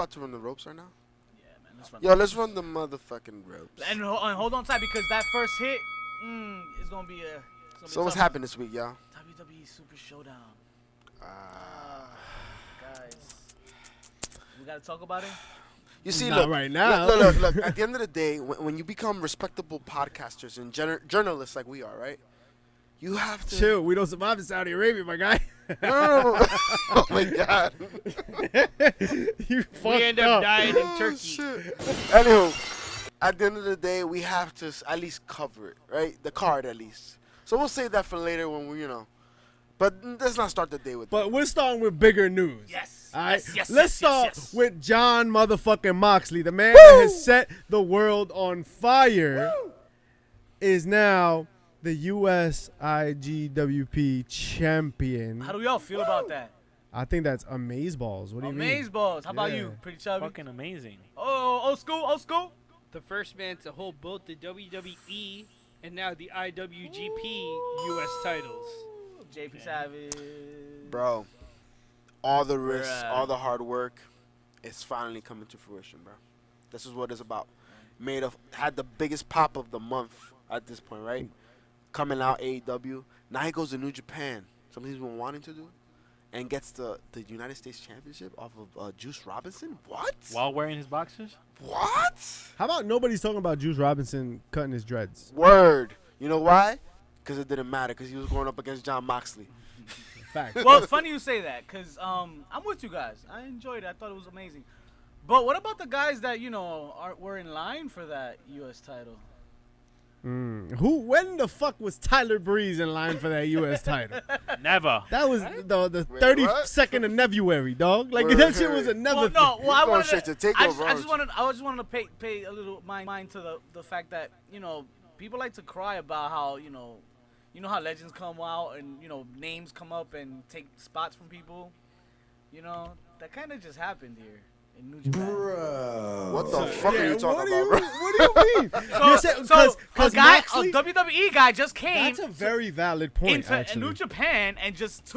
about to run the ropes right now? Yeah, man. Let's run. Yo, let's run the motherfucking ropes. And hold on tight because that first hit is gonna be a. So what's happened this week, y'all? WWE Super Showdown. Guys, we gotta talk about it. You see, Not look, right now. Look. At the end of the day, when you become respectable podcasters and journalists like we are, right? You have to Chill. We don't survive in Saudi Arabia, my guy. No. Oh my God. You fucked We end up dying in Turkey. Shit. Anywho, at the end of the day, we have to at least cover it, right? The card, at least. So we'll save that for later when we, But let's not start the day with that. But we're starting with bigger news. Yes. All right. Yes. Let's start with John motherfucking Moxley, the man Woo! that has set the world on fire, is now the US IGWP champion. How do y'all feel about that? I think that's amazeballs. What do you mean? Amazeballs. How about Yeah. you? Pretty chubby. Fucking amazing. Oh, old school. The first man to hold both the WWE and now the IWGP US titles. JP Savage. Bro, all the risks, Bruh. all the hard work, it's finally coming to fruition, bro. This is what it's about. Had the biggest pop of the month at this point, right? Coming out AEW. Now he goes to New Japan. Something he's been wanting to do. And gets the United States Championship off of Juice Robinson? What? While wearing his boxers? What? How about nobody's talking about Juice Robinson cutting his dreads? Word. You know why? Because it didn't matter. Because he was going up against John Moxley. Fact. Well, it's funny you say that because I'm with you guys. I enjoyed it. I thought it was amazing. But what about the guys that were in line for that U.S. title? When the fuck was Tyler Breeze in line for that U.S. title? Never. That was the Wait, 32nd of February, dog. Like that shit was another. I going straight to Takeover, I just aren't wanted to pay a little mind to the fact that people like to cry about how how legends come out and names come up and take spots from people. That kind of just happened here in New Japan. What the fuck are you talking about, bro? What do you mean? A WWE guy just came. That's a very valid point, into actually. New Japan and just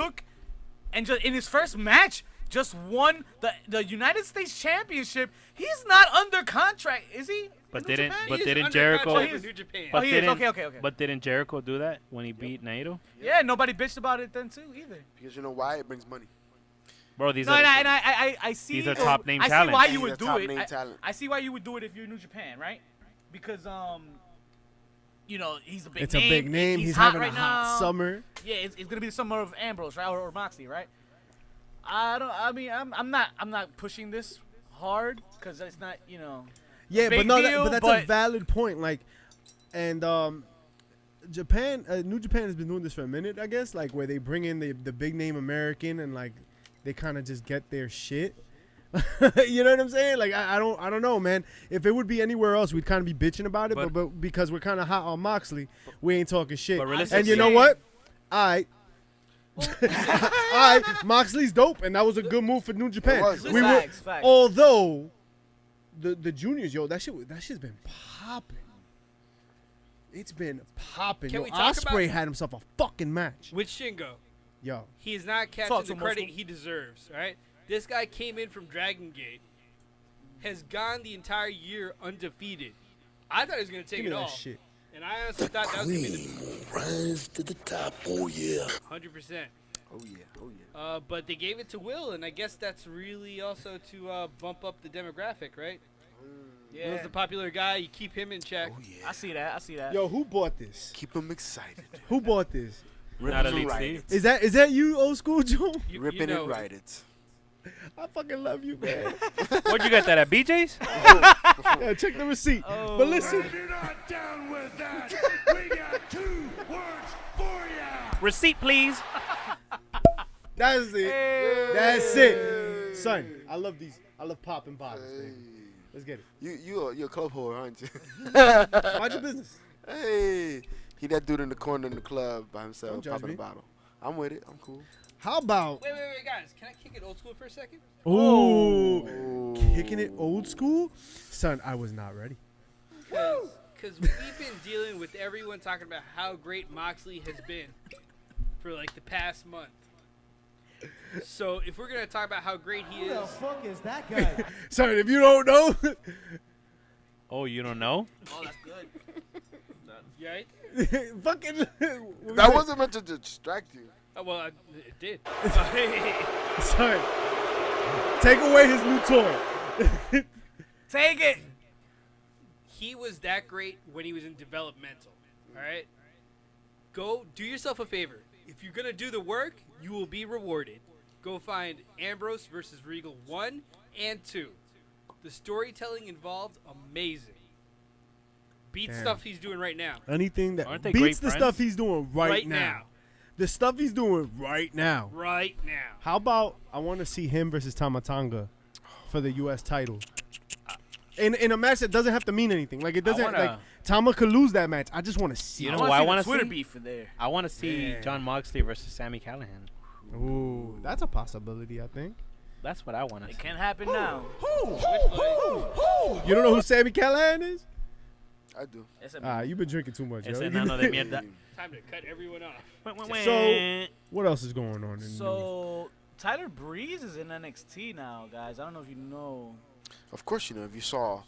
in his first match just won the United States Championship. He's not under contract, is he? But in New didn't Japan? but He is didn't under Jericho contract with but New Japan. but He is. didn't Okay. But didn't Jericho do that when he beat Naito? Yeah, nobody bitched about it then too either. Because you know why? It brings money. Bro, these No, are and I see. these are top name I see talent. why you These would are do top it. name talent. I see why you would do it if you're in New Japan, right? Because he's a big It's name. a big name. He's hot having right a hot now. summer. Yeah, it's gonna be the summer of Ambrose, right, or Moxley, right? I'm not pushing this hard because it's not Yeah, big but no, deal, but that's a valid point. Like, and Japan, New Japan has been doing this for a minute, I guess. Like where they bring in the big name American and like they kind of just get their shit. You know what I'm saying? Like I don't know, man. If it would be anywhere else, we'd kind of be bitching about it. But because we're kind of hot on Moxley, we ain't talking shit. And you know what? Moxley's dope, and that was a good move for New Japan. Facts. Although the juniors, that shit's been popping. It's been popping. Can Yo, we talk Ospreay about- had himself a fucking match. with Shingo. Yo, He is not Talk catching to the him, credit Moscow. he deserves, right? This guy came in from Dragon Gate, has gone the entire year undefeated. I thought he was going to take give me it that all. shit. And I honestly thought that was going to be the Rise to the top, oh yeah. 100%. Oh yeah. But they gave it to Will, and I guess that's really also to bump up the demographic, right? Yeah, Will's the popular guy. You keep him in check. Oh yeah. I see that. Yo, who bought this? Keep them excited. Who bought this? Rip Not it and Elite ride Steve. it. Is that you, old school Joe? Rip it and ride it. I fucking love you, man. Where'd you get that at, BJ's? Yeah, check the receipt. But listen, If you're not down with that, we got 2 words for ya. Receipt, please. that's it. That's it, son. I love these. I love popping bottles, man. Let's get it. You're a club whore, aren't you? Mind your business. Hey, he that dude in the corner in the club by himself Don't judge popping me. a bottle. I'm with it. I'm cool. How about Wait, guys. Can I kick it old school for a second? ooh, kicking it old school? Son, I was not ready. Because we've been dealing with everyone talking about how great Moxley has been for like the past month. So if we're gonna talk about how great he Who the is, fuck is that guy? Sorry, if you don't know. Oh, you don't know? Oh, that's good. you right? Fucking. That wasn't meant to distract you. Well, it did. Sorry. Take away his new toy. Take it. He was that great when he was in developmental. All right. Go do yourself a favor. If you're gonna do the work, you will be rewarded. Go find Ambrose versus Regal 1 and 2. The storytelling involved, amazing. Beats Damn. stuff he's doing right now. Anything that Aren't they beats great the friends? stuff he's doing right, Right now. now. The stuff he's doing right now. Right now. How about I want to see him versus Tamatanga for the U.S. title. In a match that doesn't have to mean anything. Like, it doesn't, wanna- like, Tama could lose that match. I just want to see You it. know who I want want to to Twitter see? beef for there. I want to see Yeah. John Moxley versus Sami Callihan. Ooh, that's a possibility, I think. That's what I want to It see. can happen now. You don't know who Sami Callihan is? I do. It's a You've been drinking too much, yo. Ese nano de mierda. Time to cut everyone off. So, what else is going on in the news? So Tyler Breeze is in NXT now, guys. I don't know if you know. Of course, you know, if you saw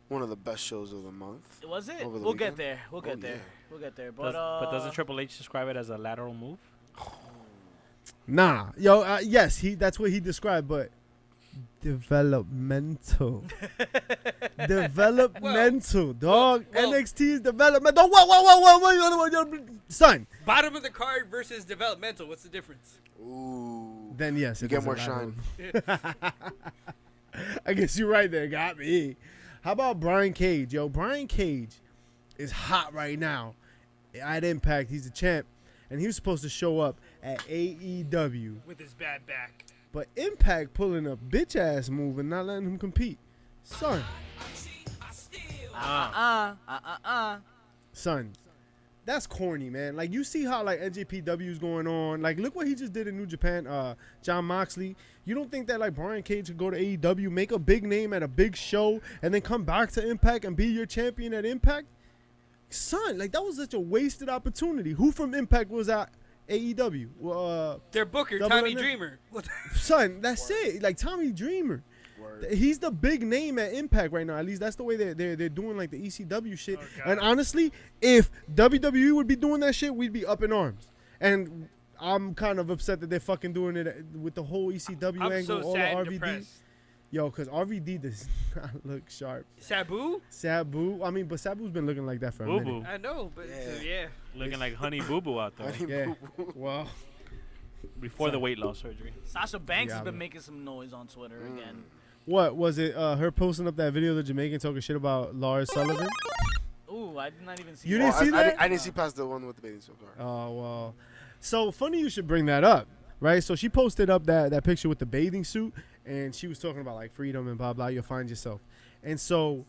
one of the best shows of the month. Was it? Over the We'll get weekend? there. We'll get Oh, there. yeah. We'll get there. But doesn't Triple H describe it as a lateral move? Nah, yo, yes, that's what he described, but developmental, developmental, dog. well- NXT is developmental. Whoa, son. Bottom of the card versus developmental. What's the difference? Ooh. Then yes, You it get is a more lateral. shine. I guess you're right there. Got me. How about Brian Cage? Yo, Brian Cage is hot right now at Impact. He's a champ, and he was supposed to show up at AEW. With his bad back. But Impact pulling a bitch ass move and not letting him compete. Son, son, that's corny, man. Like, you see how like NJPW is going on. Like, look what he just did in New Japan. John Moxley. You don't think that like Brian Cage could go to AEW, make a big name at a big show, and then come back to Impact and be your champion at Impact? Son, like, that was such a wasted opportunity. Who from Impact was at AEW? Their booker, Double Tommy NXT. Dreamer. Son, that's it. Like, Tommy Dreamer. Word. He's the big name at Impact right now. At least that's the way they're doing like the ECW shit. Oh, God. And honestly, if WWE would be doing that shit, we'd be up in arms. And I'm kind of upset that they're fucking doing it with the whole ECW I'm angle, so all the sad and RVD. depressed. Yo, because RVD does not look sharp. Sabu? Sabu, I mean, but Sabu's been looking like that for a Boo minute. boo. I know, but Yeah. yeah. Looking like Honey Boo Boo out there. Yeah. Well, Before the weight loss surgery. Sasha Banks has Diablo. been making some noise on Twitter again. what was it? Her posting up that video of the Jamaican talking shit about Lars Sullivan? Ooh, I did not even see You that. didn't see that? I didn't see past the one with the bathing suit. Sorry. Oh, well. So funny you should bring that up, right? So she posted up that picture with the bathing suit, and she was talking about like freedom and blah, blah, you'll find yourself. And so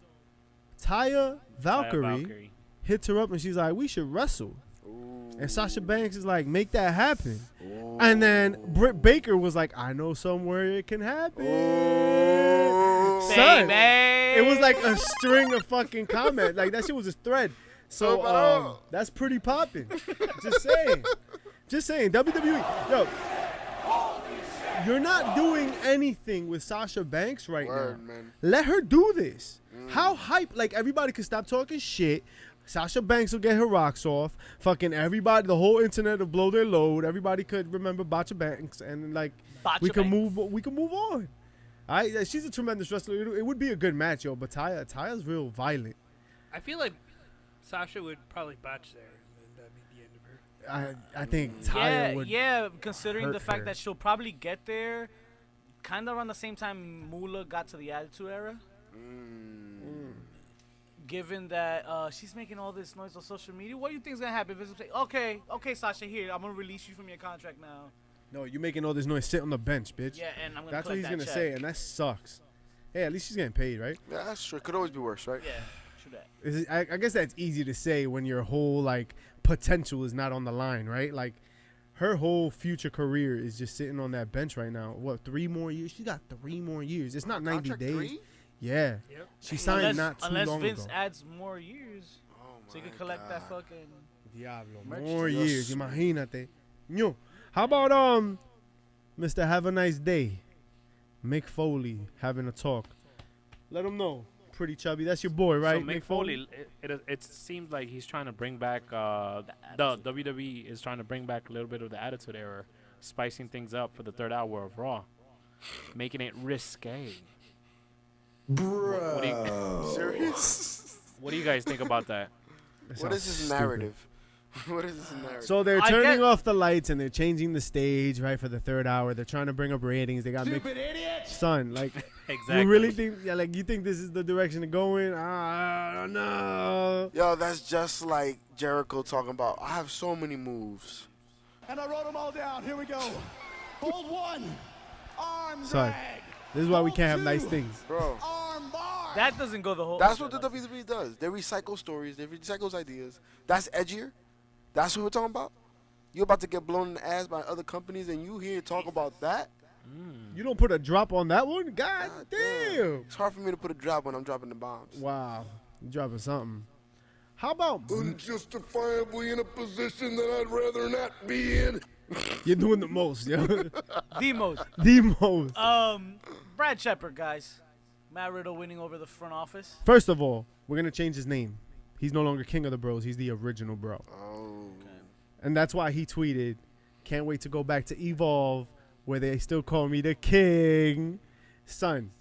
Taya Valkyrie hits her up, and she's like, we should wrestle. Ooh. And Sasha Banks is like, make that happen. Ooh. And then Britt Baker was like, I know somewhere it can happen. Ooh. Son, Baby. it was like a string of fucking comment. Like, that shit was a thread. So that's pretty popping. Just saying. Just saying. WWE. Yo, you're not doing anything with Sasha Banks right Word, now. man. Let her do this. How hype? Like, everybody could stop talking shit. Sasha Banks will get her rocks off. Fucking everybody, the whole internet will blow their load. Everybody could remember Bacha Banks, and like Bacha we can Banks. move. We can move on. She's a tremendous wrestler. It would be a good match, yo. But Taya's real violent. I feel like Sasha would probably botch there, and then that'd be the end of her. I think Taya would. Yeah, considering hurt the fact her. that she'll probably get there kind of around the same time Moolah got to the Attitude Era. Given that she's making all this noise on social media, what do you think is going to happen? If it's like, okay, Sasha, here, I'm going to release you from your contract now. No, you making all this noise. Sit on the bench, bitch. Yeah, and I'm going to That's what he's gonna gonna check. say, and that sucks. Hey, at least she's getting paid, right? Yeah, that's true. Could always be worse, right? Yeah, true that. I guess that's easy to say when your whole like potential is not on the line, right? Like her whole future career is just sitting on that bench right now. What, 3 more years? She got 3 more years. It's not 90 Contract days. 3? Yeah. Yep. She signed not too unless long Vince ago. adds more years, Oh so you my can collect that God. fucking. Diablo. Merch More Dios. years. Imagínate. Yo, how about Mr. Have a Nice Day, Mick Foley, having a talk. Let him know. Pretty chubby. That's your boy, right? So Mick Foley, it seems like he's trying to bring back the WWE is trying to bring back a little bit of the Attitude Era, spicing things up for the third hour of Raw, making it risque. Bro. Serious? What do you guys think about that? What is this narrative? What is this narrative? So they're I turning get- off the lights and they're changing the stage, right, for the third hour. They're trying to bring up ratings. They got Mick. Stupid idiots! Son, like, Exactly. you really think, you think this is the direction to go in? I don't know. Yo, that's just like Jericho talking about, I have so many moves. And I wrote them all down. Here we go. Hold one. Arm Son, drag. this is why we Hold can't have two. nice things. Bro, Arm bar. That doesn't go the whole. that's what the WWE does. They recycle stories. They recycle ideas. That's edgier. That's what we're talking about. You're about to get blown in the ass by other companies, and you here talk about that? You don't put a drop on that one? God God damn. It's hard for me to put a drop when I'm dropping the bombs. Wow. You dropping something. How about Unjustifiably in a position that I'd rather not be in. you're doing the most, yo? The most. The most. Brad Shepard, guys. Matt Riddle winning over the front office. First of all, we're going to change his name. He's no longer King of the Bros. He's the original bro. Oh. And that's why he tweeted, can't wait to go back to Evolve where they still call me the king. Son,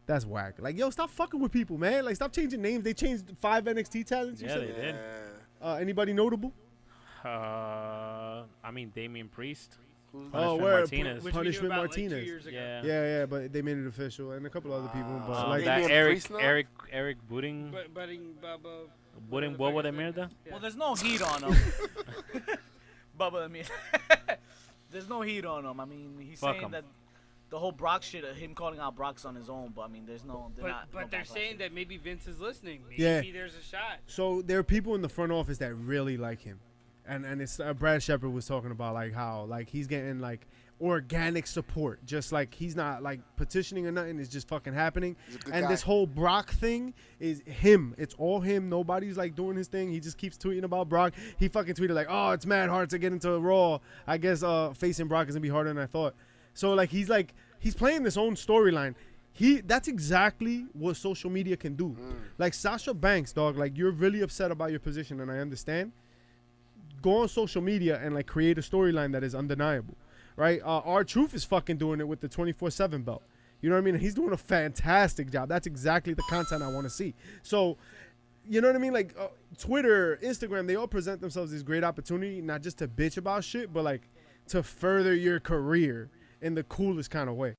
that's whack. Like, yo, stop fucking with people, man. Like, stop changing names. They changed 5 NXT talents. You Yeah, said? they did. Anybody notable? I mean, Damian Priest. Who's Punishment where- Martinez. Which Punishment we knew about Martinez. Like 2 years ago. Yeah. Yeah, but they made it official. And a couple other people. But, like, Damian That Priest now? Eric Budding. But budding Bubba. Budding Bobo de Mierda? Yeah. Well, there's no heat on him. Bubba, I mean, there's no heat on him. I mean, he's Fuck saying him. that the whole Brock shit, him calling out Brock's on his own. But I mean, there's no. They're not. But no they're backlash. saying that maybe Vince is listening. Maybe Yeah. there's a shot. so there are people in the front office that really like him. And it's Brad Shepard was talking about like how like he's getting like organic support, just like he's not like petitioning or nothing. It's just fucking happening. He's a good And guy. this whole Brock thing is him. It's all him. Nobody's like doing his thing. He just keeps tweeting about Brock. He fucking tweeted like, "Oh, it's mad hard to get into Raw. I guess facing Brock is gonna be harder than I thought." So like he's playing this own storyline. That's exactly what social media can do. Like Sasha Banks, dog. Like you're really upset about your position, and I understand. Go on social media and like create a storyline that is undeniable, right? R-Truth is fucking doing it with the 24/7 belt. You know what I mean? And he's doing a fantastic job. That's exactly the content I want to see. So, you know what I mean? Like Twitter, Instagram, they all present themselves as great opportunity, not just to bitch about shit, but like to further your career in the coolest kind of way.